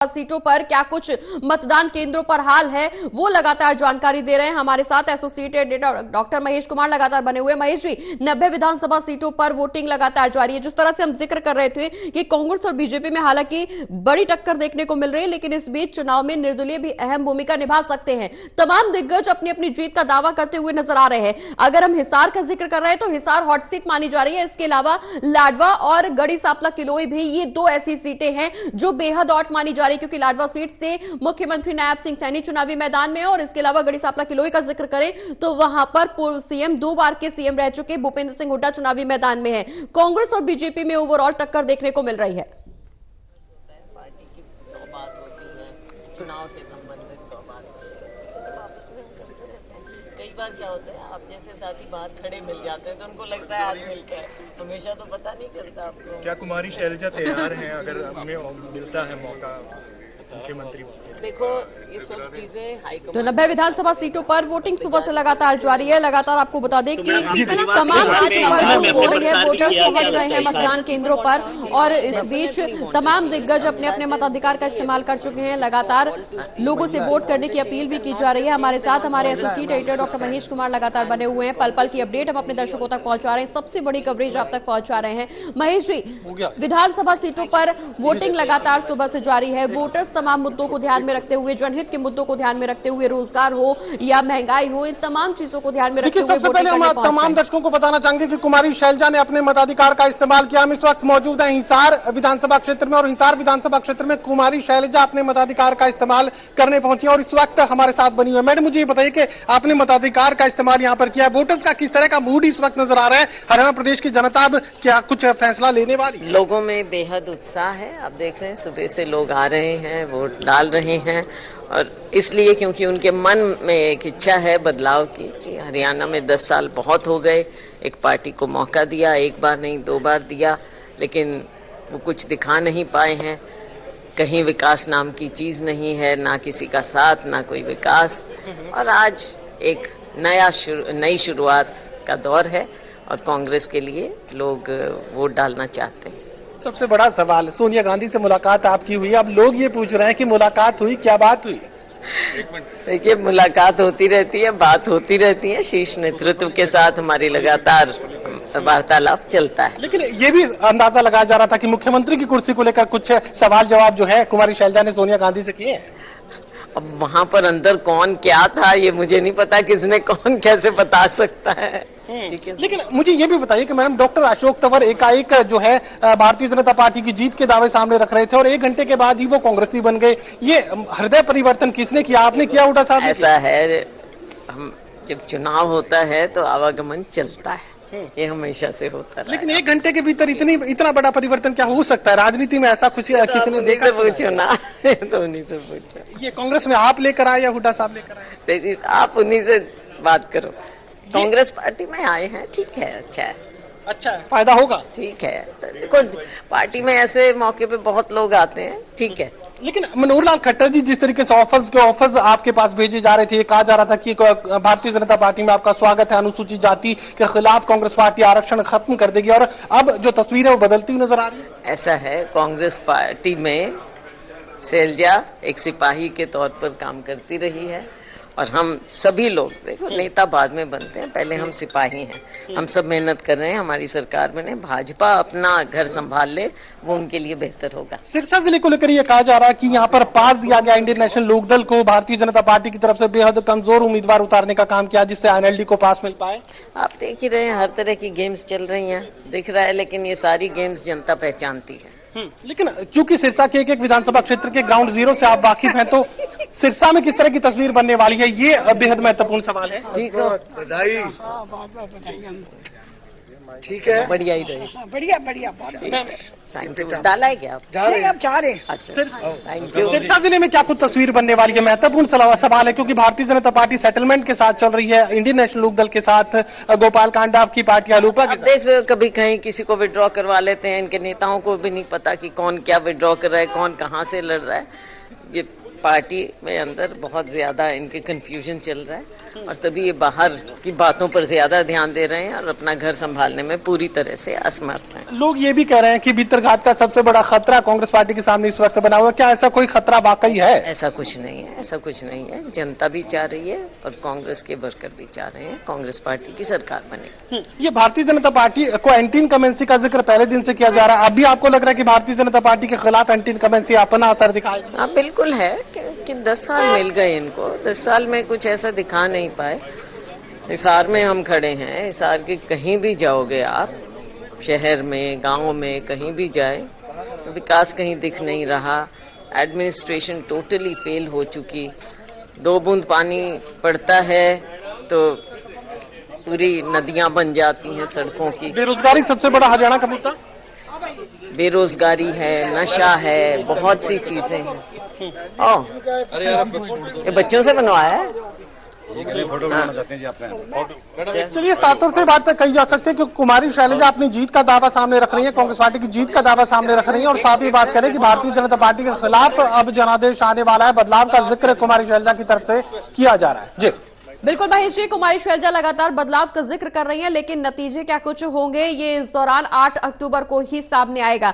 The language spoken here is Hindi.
सीटों पर क्या कुछ मतदान केंद्रों पर हाल है वो लगातार जानकारी दे रहे हैं हमारे साथ associate editor doctor Mahesh Kumar लगातार बने हुए। महेश जी, 90 विधानसभा सीटों पर वोटिंग लगातार जारी है। जिस तरह से हम जिक्र कर रहे थे कि कांग्रेस और बीजेपी में हालांकि बड़ी टक्कर देखने को मिल रही है, लेकिन इस बीच चुनाव में निर्दलीय भी अहम भूमिका निभा सकते हैं। तमाम दिग्गज अपनी अपनी जीत का दावा करते हुए नजर आ रहे हैं। अगर हम हिसार का जिक्र कर रहे हैं तो हिसार हॉट सीट मानी जा रही है। इसके अलावा लाडवा और गढ़ी सांपला किलोई भी, ये दो ऐसी सीटें हैं जो बेहद हॉट मानी जा रही है, क्योंकि लाडवा सीट से मुख्यमंत्री नायब सिंह सैनी चुनावी मैदान में है। और इसके अलावा गढ़ी सांपला किलोई का जिक्र करें तो वहां पर पूर्व सीएम, 2 बार के सीएम रह चुके भूपेंद्र सिंह हुड्डा चुनावी मैदान में है। कांग्रेस और बीजेपी में ओवरऑल टक्कर देखने को मिल रही है। पार्टी की 100 बात होती है, चुनाव से संबंधित 100 बात आपस में करते रहते हैं। कई बार क्या होता है, आप जैसे साथी बाहर खड़े मिल जाते हैं तो उनको लगता है आज मिलकर, हमेशा तो पता नहीं चलता आपको। क्या कुमारी शैलजा तैयार हैं अगर हमें मिलता है मौका मुख्यमंत्री? देखो, ये सब चीजें हाईकमान। तो 90 विधानसभा सीटों पर वोटिंग सुबह से लगातार जारी है। लगातार आपको बता दें कि तमाम राज्यों पर जो हो रही है, वोटर्स पहुंच रहे हैं मतदान केंद्रों पर, और इस बीच तमाम दिग्गज अपने अपने मताधिकार का इस्तेमाल कर चुके हैं। लगातार लोगों से वोट करने की अपील भी की जा रही है। हमारे साथ हमारे associate editor doctor Mahesh Kumar लगातार बने हुए हैं। पल पल की अपडेट हम अपने दर्शकों तक पहुंचा रहे हैं, सबसे बड़ी कवरेज आप तक पहुंचा रहे हैं। महेश जी, विधानसभा सीटों पर वोटिंग लगातार सुबह से जारी है। वोटर्स तमाम मुद्दों को ध्यान में रखते हुए, जनहित के मुद्दों को ध्यान में रखते हुए, रोजगार हो या महंगाई हो, इन तमाम चीजों को ध्यान में रखते हुए सबसे पहले हम तमाम दर्शकों को बताना चाहेंगे कि कुमारी शैलजा ने अपने मताधिकार का इस्तेमाल किया। हम इस वक्त मौजूद हैं हिसार विधानसभा क्षेत्र में, और हिसार विधानसभा क्षेत्र में कुमारी शैलजा अपने मताधिकार का इस्तेमाल करने पहुंची और इस वक्त हमारे साथ बनी हुई है। मैडम, मुझे ये बताइए कि आपने मताधिकार का इस्तेमाल यहाँ पर किया, वोटर्स का किस तरह का मूड इस वक्त नजर आ रहा है? हरियाणा प्रदेश की जनता अब क्या कुछ फैसला लेने वाली? लोगों में बेहद उत्साह है। आप देख रहे हैं सुबह से लोग आ रहे हैं, वोट डाल रहे हैं, और इसलिए क्योंकि उनके मन में एक इच्छा है बदलाव की, कि हरियाणा में 10 साल बहुत हो गए, एक पार्टी को मौका दिया, एक बार नहीं 2 बार दिया, लेकिन वो कुछ दिखा नहीं पाए हैं। कहीं विकास नाम की चीज नहीं है, ना किसी का साथ, ना कोई विकास। और आज एक नई शुरुआत का दौर है और कांग्रेस के लिए लोग वोट डालना चाहते हैं। सबसे बड़ा सवाल, सोनिया गांधी से मुलाकात आपकी हुई, अब लोग ये पूछ रहे हैं कि मुलाकात हुई, क्या बात हुई? देखिए, मुलाकात होती रहती है, बात होती रहती है, शीर्ष नेतृत्व के साथ हमारी लगातार वार्तालाप चलता है। लेकिन ये भी अंदाजा लगाया जा रहा था कि मुख्यमंत्री की कुर्सी को लेकर कुछ सवाल जवाब जो है कुमारी शैलजा ने सोनिया गांधी से किए हैं। अब वहां पर अंदर कौन क्या था ये मुझे नहीं पता, किसने कौन कैसे बता सकता है। ठीक है, लेकिन मुझे ये भी बताइए कि मैडम, डॉक्टर अशोक तंवर एकाएक जो है भारतीय जनता पार्टी की जीत के दावे सामने रख रहे थे और 1 घंटे के बाद ही वो कांग्रेसी बन गए। ये हृदय परिवर्तन किसने किया, आपने किया हुड्डा साहब? ऐसा है, हम जब चुनाव होता है तो आवागमन चलता है, ये हमेशा से होता है। लेकिन 1 घंटे के भीतर इतना बड़ा परिवर्तन क्या हो सकता है? राजनीति में ऐसा कुछ किसी ने देखा? पूछो ना, तो उन्हीं से पूछो। ये कांग्रेस में आप लेकर आए या हुड्डा साहब लेकर आए? आप उन्हीं से बात करो। कांग्रेस पार्टी में आए हैं, ठीक है, अच्छा है, अच्छा है, फायदा होगा, ठीक है। देखो, पार्टी में ऐसे मौके पे बहुत लोग आते हैं, ठीक है। लेकिन मनोहर लाल खट्टर जी, जिस तरीके से ऑफर्स आपके पास भेजे जा रहे थे, कहा जा रहा था कि भारतीय जनता पार्टी में आपका स्वागत है, अनुसूचित जाति के खिलाफ कांग्रेस पार्टी आरक्षण खत्म कर देगी, और अब जो तस्वीर है वो बदलती हुई नजर आ रही है। ऐसा है, कांग्रेस पार्टी में शैलजा एक सिपाही के तौर पर काम करती रही है, और हम सभी लोग, देखो, नेता बाद में बनते हैं, पहले हम सिपाही हैं। हम सब मेहनत कर रहे हैं, हमारी सरकार में भाजपा अपना घर संभाल ले, वो उनके लिए बेहतर होगा। सिरसा जिले को लेकर ये कहा जा रहा है कि यहाँ पर पास दिया गया इंडियन नेशनल लोकदल को भारतीय जनता पार्टी की तरफ से बेहद कमजोर उम्मीदवार उतारने का काम किया, जिससे एनएलडी को पास मिल पाए। आप देख ही रहे हैं, हर तरह की गेम्स चल रही हैं, दिख रहा है, लेकिन ये सारी गेम्स जनता पहचानती है। लेकिन चूंकि सिरसा के एक विधानसभा क्षेत्र के ग्राउंड जीरो से आप वाकिफ हैं, तो सिरसा में किस तरह की तस्वीर बनने वाली है, ये बेहद महत्वपूर्ण सवाल है। ठीक है, बधाई, ठीक है, बढ़िया ही रही, बढ़िया बढ़िया, थैंक यू। डाला है क्या आप? जा रहे? अच्छा, थैंक यू। सिरसा जिले में क्या कुछ तस्वीर बनने वाली है, महत्वपूर्ण सवाल है, क्योंकि भारतीय जनता पार्टी सेटलमेंट के साथ चल रही है, इंडियन नेशनल लोकदल के साथ गोपाल कांडा की पार्टी आलूपा। आप देख रहे हो, कभी कहीं किसी को विड्रॉ करवा लेते हैं, इनके नेताओं को भी नहीं पता कि कौन क्या विड्रॉ कर रहा है, कौन कहाँ से लड़ रहा है। ये पार्टी में अंदर बहुत ज्यादा इनके कंफ्यूजन चल रहा है और तभी ये बाहर की बातों पर ज्यादा ध्यान दे रहे हैं और अपना घर संभालने में पूरी तरह से असमर्थ हैं। लोग ये भी कह रहे हैं कि भीतरघात का सबसे बड़ा खतरा कांग्रेस पार्टी के सामने इस वक्त बना हुआ है। क्या ऐसा कोई खतरा वाकई है? ऐसा कुछ नहीं है, ऐसा कुछ नहीं है। जनता भी चाह रही है और कांग्रेस के वर्कर भी चाह रहे हैं कांग्रेस पार्टी की सरकार बने। ये भारतीय जनता पार्टी को एंटी इनकमेंसी का जिक्र पहले दिन से किया जा रहा है। अभी आपको लग रहा है कि भारतीय जनता पार्टी के खिलाफ एंटी इनकमेंसी अपना असर दिखाएगी? हाँ बिल्कुल है कि 10 साल मिल गए इनको, 10 साल में कुछ ऐसा दिखा नहीं पाए। हिसार में हम खड़े हैं, हिसार के कहीं भी जाओगे आप, शहर में गांव में कहीं भी जाए तो विकास कहीं दिख नहीं रहा। एडमिनिस्ट्रेशन टोटली फेल हो चुकी। 2 बूंद पानी पड़ता है तो पूरी नदियां बन जाती हैं सड़कों की। बेरोजगारी सबसे बड़ा हरियाणा का मुद्दा? बेरोजगारी है, नशा है, बहुत सी चीजें हैं। ये बच्चों से बनवाया है। फोटो बनाना चाहते हैं जी आपने? चलिए सातों से बात कही जा सकती है कि कुमारी शैलजा अपनी जीत का दावा सामने रख रही है, कांग्रेस पार्टी की जीत का दावा सामने रख रही है और साथ ही बात करें कि भारतीय जनता पार्टी के खिलाफ अब जनादेश आने वाला है। बदलाव का जिक्र कुमारी शैलजा की तरफ से किया जा रहा है। जी बिल्कुल महेश जी, कुमारी शैलजा लगातार बदलाव का जिक्र कर रही हैं, लेकिन नतीजे क्या कुछ होंगे ये इस दौरान 8 अक्टूबर को ही सामने आएगा।